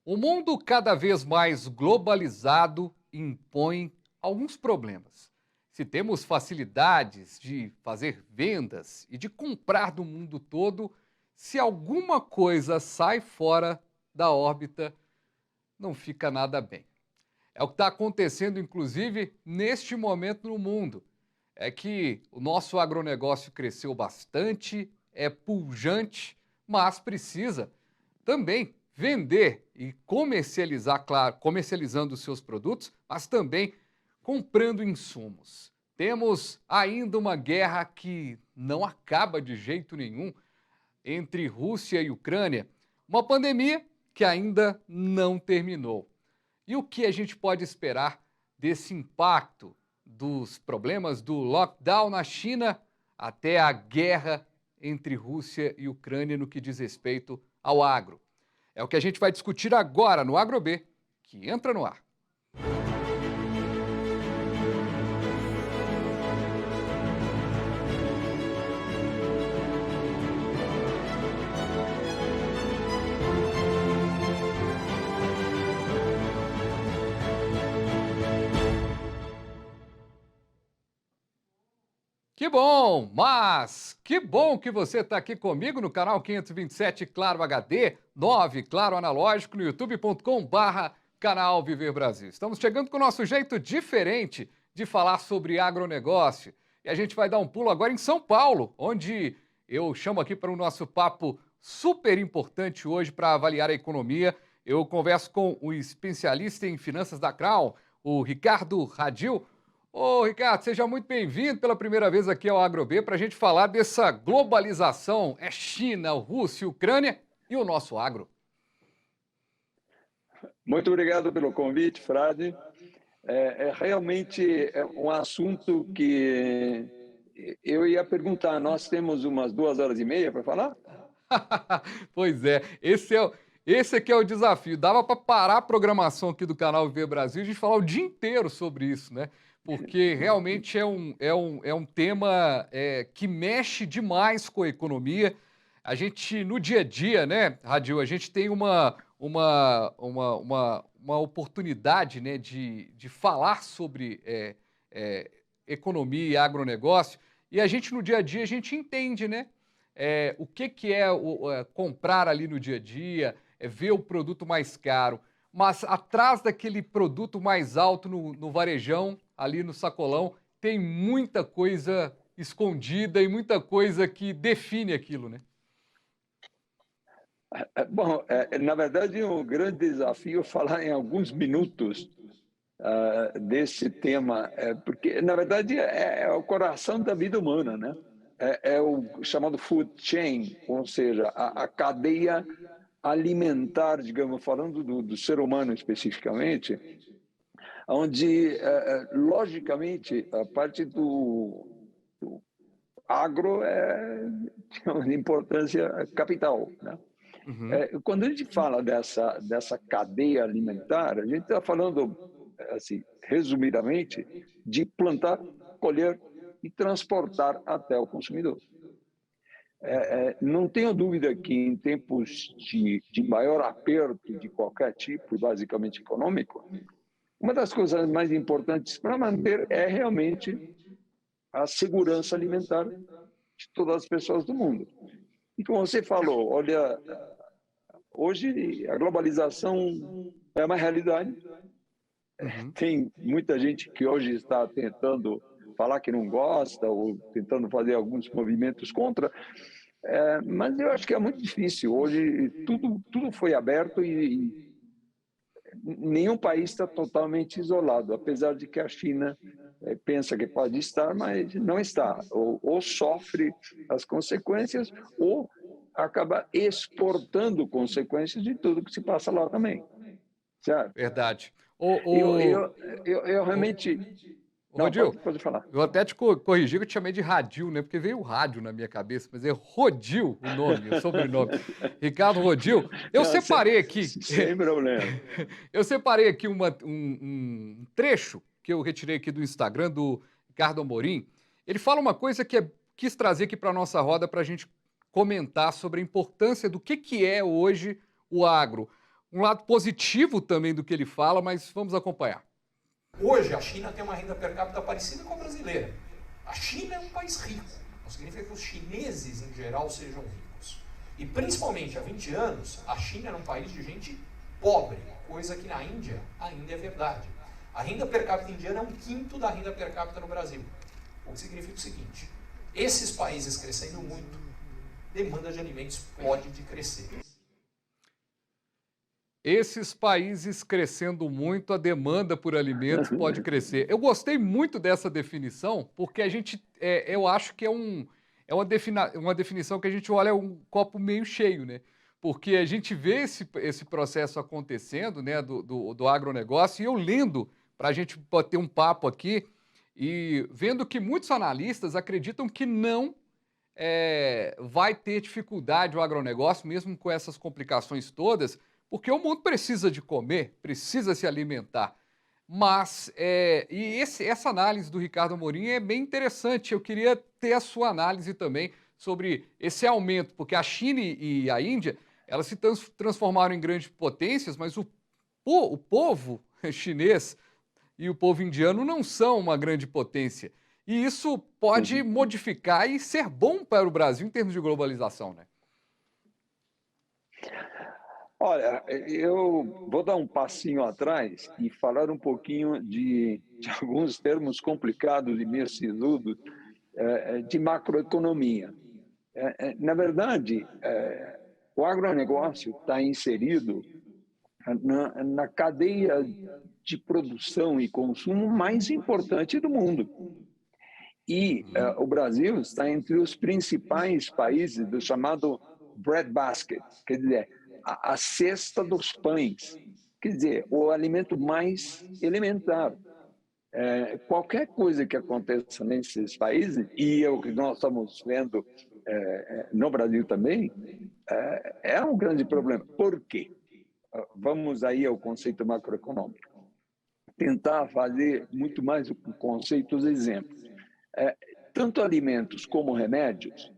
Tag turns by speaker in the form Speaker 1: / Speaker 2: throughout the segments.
Speaker 1: O mundo cada vez mais globalizado impõe alguns problemas. Se temos facilidades de fazer vendas e de comprar do mundo todo, se alguma coisa sai fora da órbita, não fica nada bem. É o que está acontecendo, inclusive, neste momento no mundo. É que o nosso agronegócio cresceu bastante, é pujante, mas precisa também vender e comercializar, claro, comercializando os seus produtos, mas também comprando insumos. Temos ainda uma guerra que não acaba de jeito nenhum entre Rússia e Ucrânia, uma pandemia que ainda não terminou. E o que a gente pode esperar desse impacto dos problemas do lockdown na China até a guerra entre Rússia e Ucrânia no que diz respeito ao agro? É o que a gente vai discutir agora no AgroB, que entra no ar. Que bom, mas que bom que você está aqui comigo no canal 527 Claro HD, 9 Claro Analógico, no youtube.com/, canal Viver Brasil. Estamos chegando com o nosso jeito diferente de falar sobre agronegócio. E a gente vai dar um pulo agora em São Paulo, onde eu chamo aqui para o nosso papo super importante hoje para avaliar a economia. Eu converso com o especialista em finanças da Crown, o Ricardo Radil. Ô, Ricardo, seja muito bem-vindo pela primeira vez aqui ao AgroB para a gente falar dessa globalização. É China, Rússia, Ucrânia e o nosso agro.
Speaker 2: Muito obrigado pelo convite, Frade. Realmente um assunto que eu ia perguntar. Nós temos umas 2 horas e meia para falar?
Speaker 1: Pois é, esse aqui é o desafio. Dava para parar a programação aqui do canal Viver Brasil e a gente falar o dia inteiro sobre isso, né? Porque realmente é um tema que mexe demais com a economia. A gente, no dia a dia, né, Radil, a gente tem uma oportunidade, né, de falar sobre economia e agronegócio, e a gente, no dia a dia, a gente entende, né, o que é comprar ali no dia a dia, ver o produto mais caro, mas atrás daquele produto mais alto no varejão, ali no sacolão, tem muita coisa escondida e muita coisa que define aquilo, né?
Speaker 2: Bom, na verdade, é um grande desafio falar em alguns minutos desse tema, porque, na verdade, é o coração da vida humana, né? É o chamado food chain, ou seja, a cadeia alimentar, digamos, falando do ser humano especificamente, onde, logicamente, a parte do agro tem uma importância capital, né?
Speaker 1: Uhum.
Speaker 2: Quando a gente fala dessa cadeia alimentar, a gente está falando, assim, resumidamente, de plantar, colher e transportar até o consumidor. Não tenho dúvida que em tempos de maior aperto de qualquer tipo, basicamente econômico, uma das coisas mais importantes para manter é realmente a segurança alimentar de todas as pessoas do mundo. E como você falou, olha, hoje a globalização é uma realidade.
Speaker 1: Uhum.
Speaker 2: Tem muita gente que hoje está tentando falar que não gosta ou tentando fazer alguns movimentos contra, mas eu acho que é muito difícil. Hoje tudo foi aberto e nenhum país está totalmente isolado, apesar de que a China pensa que pode estar, mas não está. Ou sofre as consequências, ou acaba exportando consequências de tudo que se passa lá também. Certo?
Speaker 1: Verdade.
Speaker 2: Eu,
Speaker 1: O,
Speaker 2: eu, eu
Speaker 1: o,
Speaker 2: realmente... Não,
Speaker 1: Rodil,
Speaker 2: pode falar.
Speaker 1: eu até te corrigi que eu te chamei de Radil, né? Porque veio o rádio na minha cabeça, mas é Rodil o nome, o sobrenome. Ricardo Rodil. Eu
Speaker 2: Não,
Speaker 1: separei aqui,
Speaker 2: sem problema.
Speaker 1: eu separei aqui um trecho que eu retirei aqui do Instagram do Ricardo Amorim. Ele fala uma coisa que quis trazer aqui para a nossa roda para a gente comentar sobre a importância do que é hoje o agro. um lado positivo também do que ele fala, mas vamos acompanhar.
Speaker 3: Hoje a China tem uma renda per capita parecida com a brasileira. A China é um país rico, não significa que os chineses em geral sejam ricos. E principalmente há 20 anos, a China era um país de gente pobre, coisa que na Índia ainda é verdade. A renda per capita indiana é 1/5 da renda per capita no Brasil. O que significa o seguinte: esses países crescendo muito, demanda de alimentos pode de crescer.
Speaker 1: Esses países crescendo muito, a demanda por alimentos pode crescer. Eu gostei muito dessa definição, porque a gente, eu acho que é uma definição que a gente olha um copo meio cheio, né? Porque a gente vê esse processo acontecendo, né, do agronegócio, e eu lendo, para a gente bater um papo aqui, e vendo que muitos analistas acreditam que não vai ter dificuldade o agronegócio, mesmo com essas complicações todas, porque o mundo precisa de comer, precisa se alimentar. Mas, essa análise do Ricardo Amorim é bem interessante. Eu queria ter a sua análise também sobre esse aumento, porque a China e a Índia, elas se transformaram em grandes potências, mas o povo chinês e o povo indiano não são uma grande potência. E isso pode modificar e ser bom para o Brasil em termos de globalização, né?
Speaker 2: Olha, eu vou dar um passinho atrás e falar um pouquinho de alguns termos complicados e meio sisudos de macroeconomia. Na verdade, o agronegócio está inserido na cadeia de produção e consumo mais importante do mundo. E o Brasil está entre os principais países do chamado breadbasket, quer dizer, a cesta dos pães, quer dizer, o alimento mais elementar. Qualquer coisa que aconteça nesses países, e é o que nós estamos vendo no Brasil também, é um grande problema. Por quê? Vamos aí ao conceito macroeconômico. Tentar fazer muito mais o conceito dos exemplos. Tanto alimentos como remédios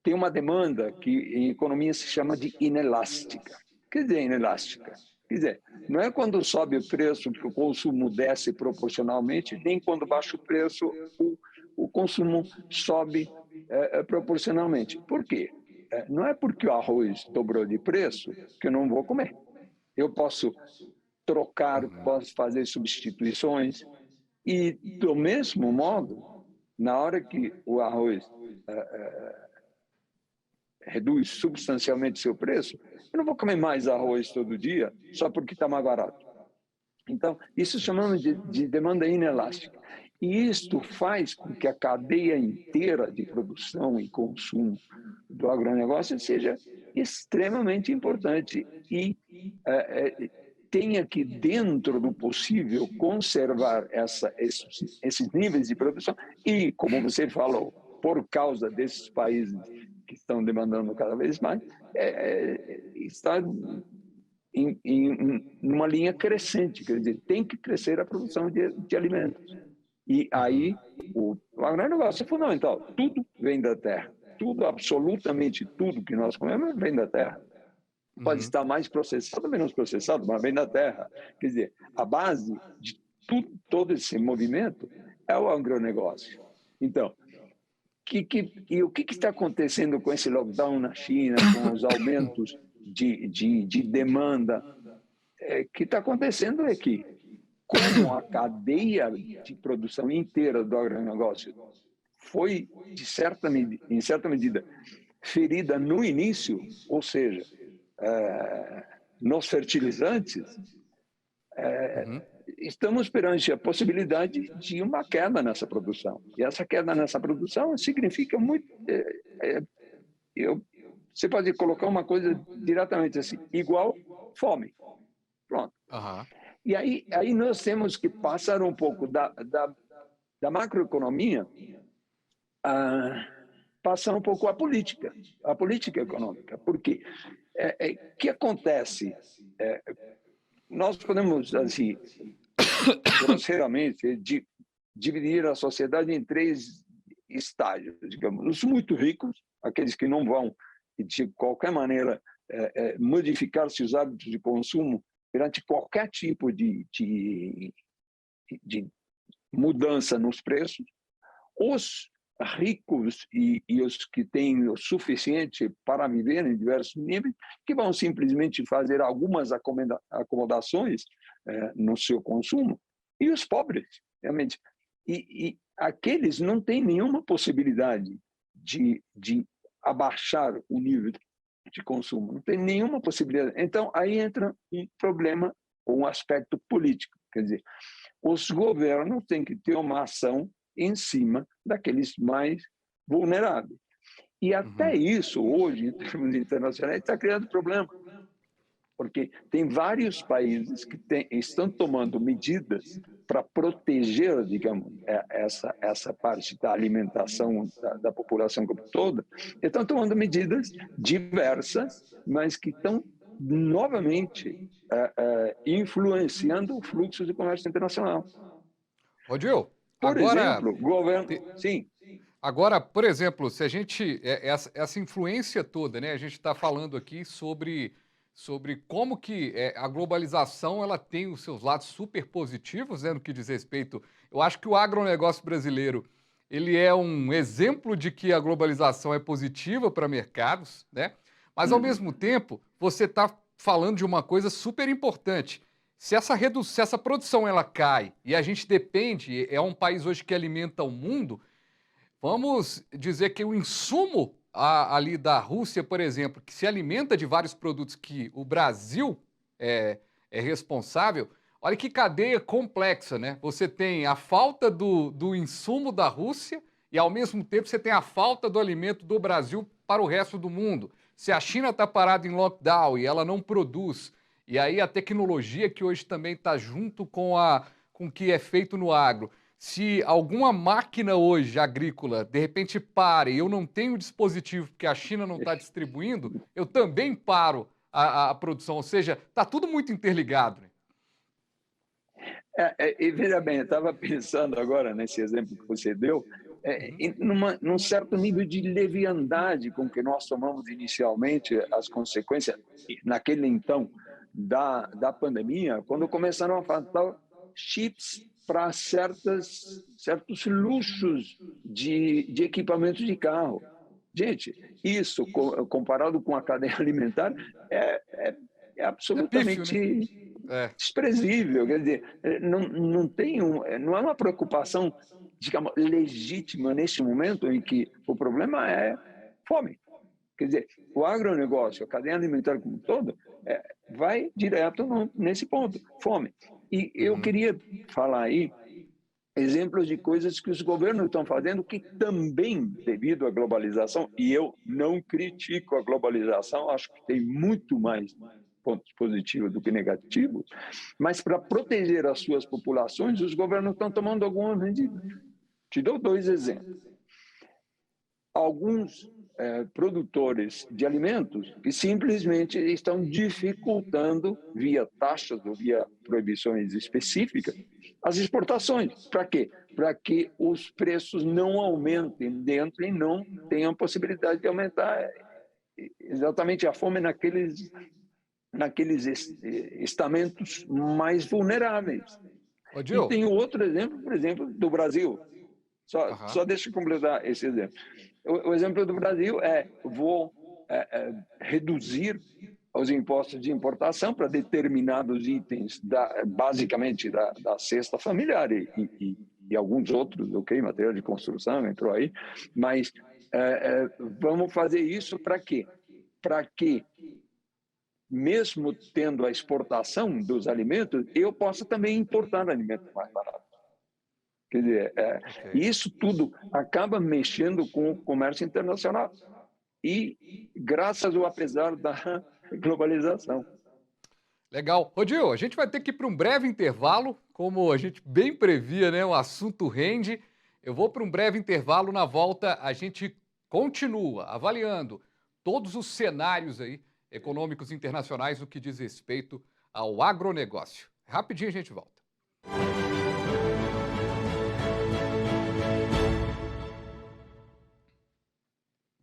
Speaker 2: tem uma demanda que em economia se chama de inelástica. Quer dizer, inelástica? Quer dizer, não é quando sobe o preço que o consumo desce proporcionalmente, nem quando baixa o preço o consumo sobe proporcionalmente. Por quê? Não é porque o arroz dobrou de preço que eu não vou comer. Eu posso trocar, posso fazer substituições. E, do mesmo modo, na hora que o arroz reduz substancialmente seu preço, eu não vou comer mais arroz todo dia só porque está mais barato. Então, isso chamamos de demanda inelástica. E isto faz com que a cadeia inteira de produção e consumo do agronegócio seja extremamente importante e tenha que, dentro do possível, conservar esses níveis de produção e, como você falou, por causa desses países que estão demandando cada vez mais, está em uma linha crescente, quer dizer, tem que crescer a produção de alimentos. E aí o agronegócio é fundamental. Tudo vem da terra. Tudo, absolutamente tudo que nós comemos vem da terra. Pode estar mais processado ou menos processado, mas vem da terra. Quer dizer, a base de todo esse movimento é o agronegócio. Então, o que está acontecendo com esse lockdown na China, com os aumentos de demanda? O que está acontecendo é que, como a cadeia de produção inteira do agronegócio foi, em certa medida, ferida no início, ou seja, nos fertilizantes, estamos perante a possibilidade de uma queda nessa produção. E essa queda nessa produção significa muito... você pode colocar uma coisa diretamente assim, igual fome. Pronto. E aí nós temos que passar um pouco da macroeconomia passar um pouco a política econômica. Por quê? O que acontece? Nós podemos, assim, grosseiramente, dividir a sociedade em 3 estágios, digamos. Os muito ricos, aqueles que não vão, de qualquer maneira, modificar seus hábitos de consumo perante qualquer tipo de mudança nos preços. Os ricos e os que têm o suficiente para viver em diversos níveis, que vão simplesmente fazer algumas acomodações no seu consumo, e os pobres, realmente. E aqueles não têm nenhuma possibilidade de abaixar o nível de consumo, não tem nenhuma possibilidade. Então, aí entra um problema, um aspecto político, quer dizer, os governos têm que ter uma ação em cima daqueles mais vulneráveis. E até isso, hoje, em termos internacionais, está criando problema, porque tem vários países que estão tomando medidas para proteger, digamos, essa parte da alimentação da população como toda. Estão tomando medidas diversas, mas que estão novamente influenciando o fluxo de comércio internacional.
Speaker 1: Rodil,
Speaker 2: Por
Speaker 1: agora...
Speaker 2: exemplo, governo... Sim.
Speaker 1: Agora, por exemplo, se a gente... Essa influência toda, né? A gente está falando aqui sobre como que a globalização ela tem os seus lados super positivos, né, no que diz respeito... Eu acho que o agronegócio brasileiro ele é um exemplo de que a globalização é positiva para mercados, né? Mas, ao mesmo tempo, você está falando de uma coisa super importante. Se essa produção ela cai e a gente depende, é um país hoje que alimenta o mundo, vamos dizer que o insumo ali da Rússia, por exemplo, que se alimenta de vários produtos que o Brasil é responsável, olha que cadeia complexa, né? Você tem a falta do insumo da Rússia e, ao mesmo tempo, você tem a falta do alimento do Brasil para o resto do mundo. Se a China está parada em lockdown e ela não produz, e aí a tecnologia que hoje também está junto com o que é feito no agro, se alguma máquina hoje agrícola, de repente, para e eu não tenho dispositivo porque a China não está distribuindo, eu também paro a produção. Ou seja, está tudo muito interligado. Né?
Speaker 2: E veja bem, eu estava pensando agora nesse exemplo que você deu, num certo nível de leviandade com que nós tomamos inicialmente as consequências, naquele então, da pandemia, quando começaram a faltar chips para certos luxos de equipamentos de carro. Gente, isso, comparado com a cadeia alimentar, é absolutamente
Speaker 1: pífio, né?
Speaker 2: desprezível. Quer dizer, não é uma preocupação, digamos, legítima neste momento em que o problema é fome. Quer dizer, o agronegócio, a cadeia alimentar como um todo, vai direto nesse ponto, fome. E eu queria falar aí exemplos de coisas que os governos estão fazendo que também, devido à globalização, e eu não critico a globalização, acho que tem muito mais pontos positivos do que negativos, mas para proteger as suas populações, os governos estão tomando algumas medidas. Te dou 2 exemplos. Alguns produtores de alimentos que simplesmente estão dificultando, via taxas ou via proibições específicas, as exportações. Para quê? Para que os preços não aumentem dentro e não tenham possibilidade de aumentar exatamente a fome naqueles estamentos mais vulneráveis. E tem outro exemplo, por exemplo, do Brasil. Só deixa eu completar esse exemplo. O exemplo do Brasil vou reduzir os impostos de importação para determinados itens, basicamente da cesta familiar e alguns outros, material de construção entrou aí, mas vamos fazer isso para quê? Para que, mesmo tendo a exportação dos alimentos, eu possa também importar alimentos mais baratos. Quer dizer, isso tudo acaba mexendo com o comércio internacional. E graças ou apesar da globalização.
Speaker 1: Legal. Rodil, a gente vai ter que ir para um breve intervalo. Como a gente bem previa, né? O assunto rende. Eu vou para um breve intervalo. Na volta, a gente continua avaliando todos os cenários aí econômicos internacionais no que diz respeito ao agronegócio. Rapidinho a gente volta.